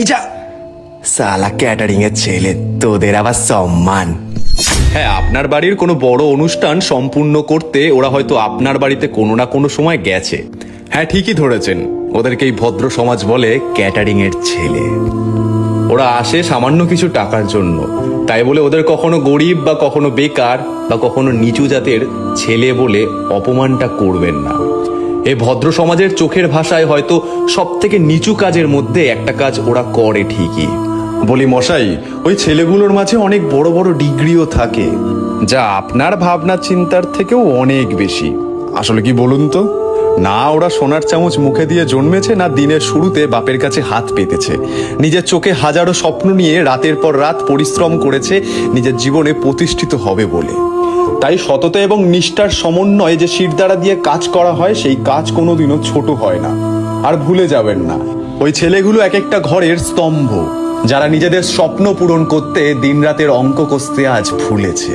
যা সালা ক্যাটারিং এর ছেলে, তোদের আবার সম্মান। হ্যাঁ, আপনার বাড়ির কোনো বড় অনুষ্ঠান সম্পূর্ণ করতে ওরা হয়তো আপনার বাড়িতে কোনো না কোনো সময় গেছে। হ্যাঁ, ঠিকই ধরেছেন, ওদেরকেই ভদ্র সমাজ বলে ক্যাটারিং এর ছেলে। ওরা আসে সামান্য কিছু টাকার জন্য, তাই বলে ওদের কখনো গরিব বা কখনো বেকার বা কখনো নিচু জাতের ছেলে বলে অপমানটা করবেন না। এই ভদ্র সমাজের চোখের ভাষায় হয়তো সব থেকে নিচু কাজের মধ্যে একটা কাজ ওরা করে ঠিকই। বলি মশাই, ওই ছেলেগুলোর মাঝে অনেক বড় বড় ডিগ্রিও থাকে, যা আপনার ভাবনা চিন্তার থেকেও অনেক বেশি। আসলে কি বলুন তো, না ওরা সোনার চামচ মুখে দিয়ে জন্মেছে, না দিনের শুরুতে বাপের কাছে হাত পেতেছে। নিজের চোখে হাজারো স্বপ্ন নিয়ে রাতের পর রাত পরিশ্রম করেছে নিজের জীবনে প্রতিষ্ঠিত হবে বলে। তাই সততা এবং নিষ্ঠার সমন্বয়ে যে শিরদাঁড়া দিয়ে কাজ করা হয়, সেই কাজ কোনোদিনও ছোট হয় না। আর ভুলে যাবেন না, ওই ছেলেগুলো এক একটা ঘরের স্তম্ভ, যারা নিজেদের স্বপ্ন পূরণ করতে দিনরাতের অঙ্ক কষতে আজ ভুলেছে।